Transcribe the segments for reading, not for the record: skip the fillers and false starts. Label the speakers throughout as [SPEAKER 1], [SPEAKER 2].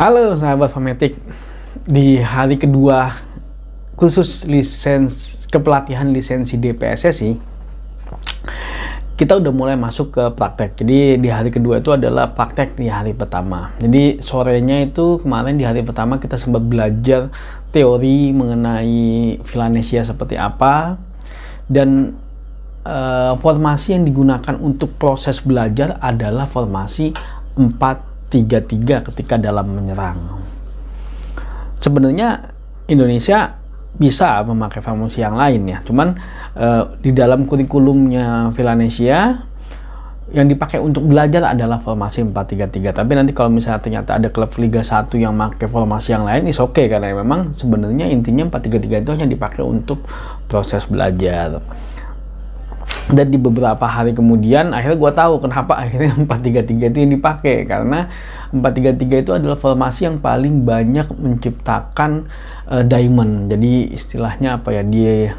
[SPEAKER 1] Halo sahabat Fanatik, di hari kedua khusus kepelatihan lisensi DPSSI, kita udah mulai masuk ke praktek. Jadi di hari kedua itu adalah praktek di hari pertama. Jadi sorenya itu kemarin di hari pertama kita sempat belajar teori mengenai Villanesia seperti apa, dan formasi yang digunakan untuk proses belajar adalah formasi 4-3-3 ketika dalam menyerang. Sebenarnya Indonesia bisa memakai formasi yang lain ya, cuman di dalam kurikulumnya Villanesia yang dipakai untuk belajar adalah formasi 4-3-3. Tapi nanti kalau misalnya ternyata ada klub Liga 1 yang pakai formasi yang lain, is oke, karena memang sebenarnya intinya 4-3-3 itu hanya dipakai untuk proses belajar. Dan di beberapa hari kemudian akhirnya gue tahu kenapa akhirnya 4-3-3 itu yang dipakai, karena 4-3-3 itu adalah formasi yang paling banyak menciptakan diamond. Jadi istilahnya apa ya, dia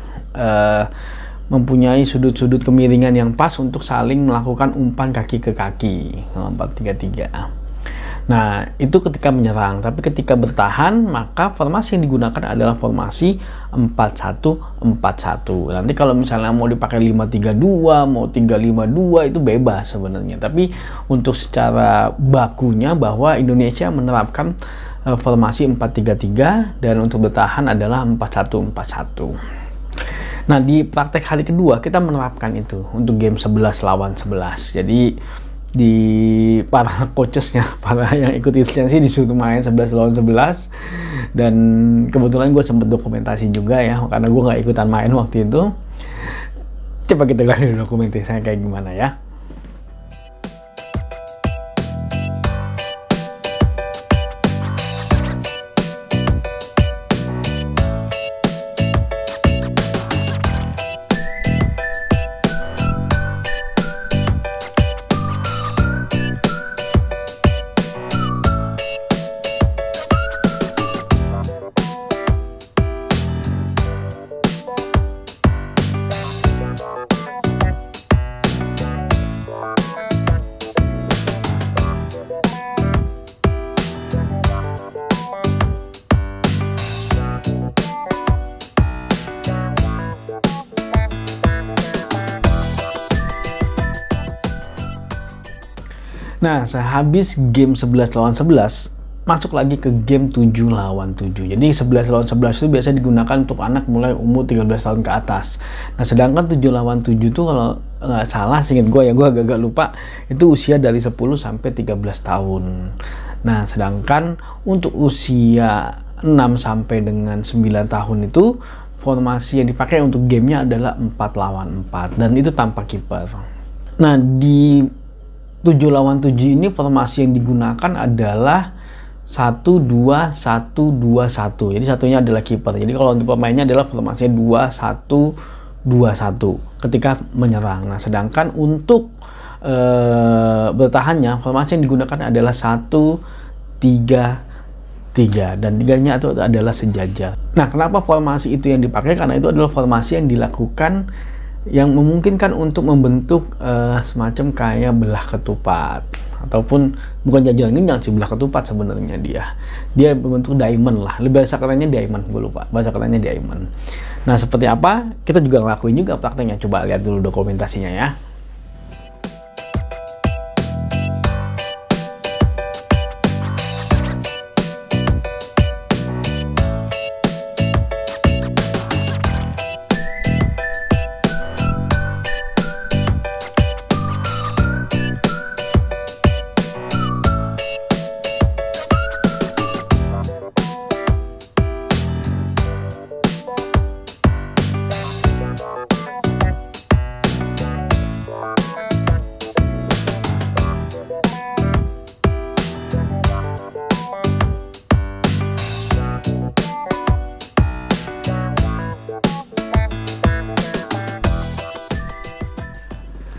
[SPEAKER 1] mempunyai sudut-sudut kemiringan yang pas untuk saling melakukan umpan kaki ke kaki dalam 4-3-3. Nah, itu ketika menyerang. Tapi ketika bertahan, maka formasi yang digunakan adalah formasi 4-1-4-1. Nanti kalau misalnya mau dipakai 5-3-2, mau 3-5-2, itu bebas sebenarnya. Tapi untuk secara bakunya bahwa Indonesia menerapkan formasi 4-3-3 dan untuk bertahan adalah 4-1-4-1. Nah, di praktek hari kedua kita menerapkan itu untuk game 11 lawan 11. Jadi di para coachesnya, para yang ikut lisensi disuruh main 11 lawan 11, dan kebetulan gue sempet dokumentasi juga ya, karena gue nggak ikutan main waktu itu. Coba kita lihat dokumentasinya kayak gimana ya. Nah, sehabis game 11 lawan 11, masuk lagi ke game 7 lawan 7. Jadi 11 lawan 11 itu biasa digunakan untuk anak mulai umur 13 tahun ke atas. Nah, sedangkan 7 lawan 7 itu kalau nggak salah, seingat gue ya, gue agak lupa, itu usia dari 10 sampai 13 tahun. Nah, sedangkan untuk usia 6 sampai dengan 9 tahun itu formasi yang dipakai untuk gamenya adalah 4 lawan 4, dan itu tanpa kiper. Nah, di 7 lawan 7 ini formasi yang digunakan adalah 1-2-1-2-1. Jadi satunya adalah kiper. Jadi kalau untuk pemainnya adalah formasinya 2-1-2-1 ketika menyerang. Nah, sedangkan untuk bertahannya formasi yang digunakan adalah 1-3-3, dan tiganya itu adalah sejajar. Nah, kenapa formasi itu yang dipakai? Karena itu adalah formasi yang dilakukan yang memungkinkan untuk membentuk semacam kayak belah ketupat, ataupun bukan jajaran genjang sih, belah ketupat sebenarnya dia membentuk diamond lah, lebih bahasa kerennya diamond, gue lupa bahasa kerennya diamond. Nah, seperti apa kita juga ngelakuin juga prakteknya. Coba lihat dulu dokumentasinya ya.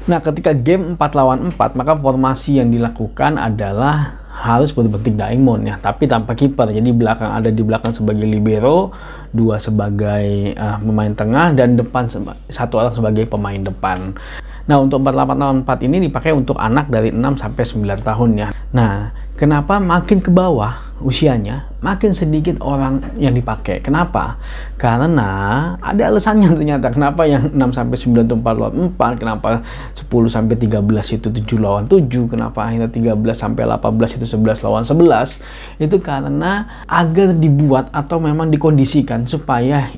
[SPEAKER 1] Nah, ketika game 4 lawan 4, maka formasi yang dilakukan adalah harus berbentuk diamond ya, tapi tanpa kiper. Jadi belakang ada di belakang sebagai libero, dua sebagai pemain tengah, dan depan satu orang sebagai pemain depan. Nah, untuk 48 ini dipakai untuk anak dari 6 sampai 9 tahun ya. Nah, kenapa makin ke bawah usianya, makin sedikit orang yang dipakai. Kenapa? Karena ada alasannya ternyata. Kenapa yang 6 sampai 9 itu 4 lawan 4, kenapa 10 sampai 13 itu 7 lawan 7, kenapa akhirnya 13 sampai 18 itu 11 lawan 11. Itu karena agar dibuat atau memang dikondisikan supaya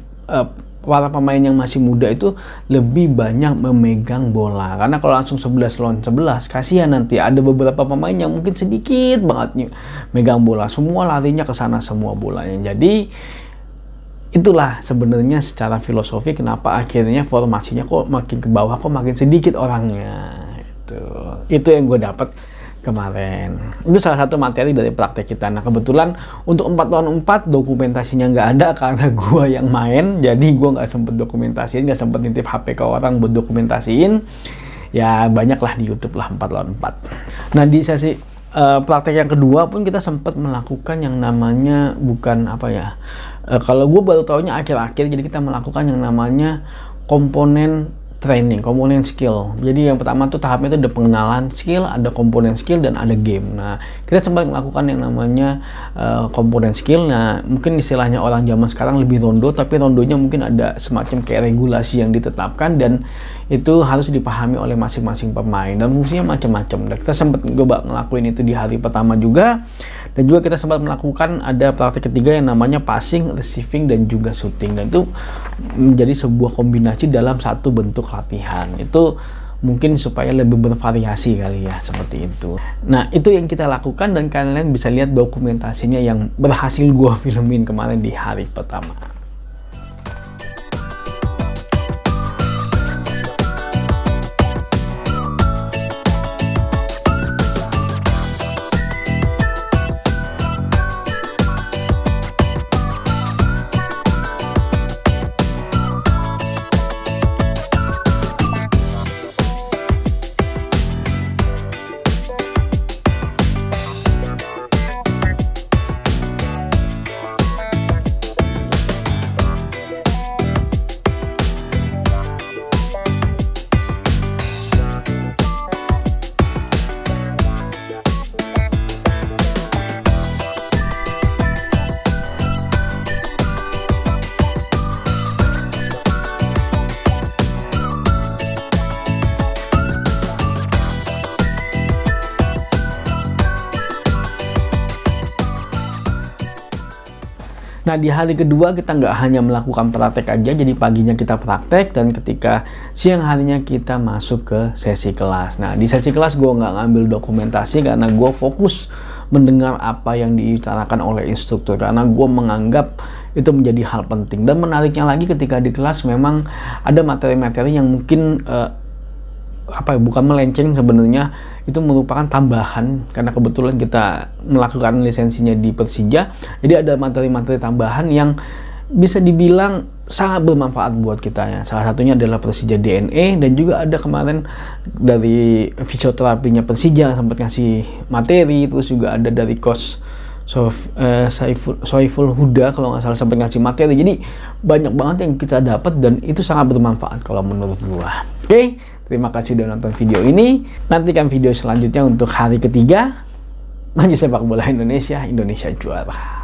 [SPEAKER 1] para pemain yang masih muda itu lebih banyak memegang bola. Karena kalau langsung 11 lawan 11, kasihan nanti ada beberapa pemain yang mungkin sedikit banget megang bola. Semua larinya ke sana semua bolanya. Jadi itulah sebenarnya secara filosofi kenapa akhirnya formasinya kok makin ke bawah, kok makin sedikit orangnya. Itu yang gue dapat kemarin. Itu salah satu materi dari praktek kita. Nah, kebetulan untuk 4 lawan 4 dokumentasinya nggak ada karena gua yang main, jadi gua nggak sempet dokumentasiin, nggak sempet nitip HP ke orang buat dokumentasiin. Ya banyaklah di YouTube lah 4 lawan 4. Nah, di sesi praktek yang kedua pun kita sempat melakukan yang namanya kalau gua baru tahunya akhir-akhir, jadi kita melakukan yang namanya komponen training, komponen skill. Jadi yang pertama tuh tahapnya itu ada pengenalan skill, ada komponen skill, dan ada game. Nah, kita sempat melakukan yang namanya komponen skill. Nah, mungkin istilahnya orang zaman sekarang lebih rondo, tapi rondonya mungkin ada semacam kayak regulasi yang ditetapkan dan itu harus dipahami oleh masing-masing pemain dan fungsinya macam-macam. Dan kita sempat coba ngelakuin itu di hari pertama juga. Dan juga kita sempat melakukan ada praktik ketiga yang namanya passing, receiving, dan juga shooting. Dan itu menjadi sebuah kombinasi dalam satu bentuk latihan. Itu mungkin supaya lebih bervariasi kali ya, seperti itu. Nah, itu yang kita lakukan dan kalian bisa lihat dokumentasinya yang berhasil gua filmin kemarin di hari pertama. Nah, di hari kedua kita nggak hanya melakukan praktek aja, jadi paginya kita praktek dan ketika siang harinya kita masuk ke sesi kelas. Nah, di sesi kelas gue nggak ngambil dokumentasi karena gue fokus mendengar apa yang dibicarakan oleh instruktur karena gue menganggap itu menjadi hal penting. Dan menariknya lagi ketika di kelas memang ada materi-materi yang mungkin bukan melenceng sebenarnya, itu merupakan tambahan karena kebetulan kita melakukan lisensinya di Persija. Jadi ada materi-materi tambahan yang bisa dibilang sangat bermanfaat buat kita ya. Salah satunya adalah Persija DNA dan juga ada kemarin dari fisioterapinya Persija sempat ngasih materi, terus juga ada dari coach Soiful Huda kalau nggak salah sempat ngasih materi. Jadi banyak banget yang kita dapat dan itu sangat bermanfaat kalau menurut gua. Oke, terima kasih sudah nonton video ini. Nantikan video selanjutnya untuk hari ketiga. Maju sepak bola Indonesia, Indonesia juara.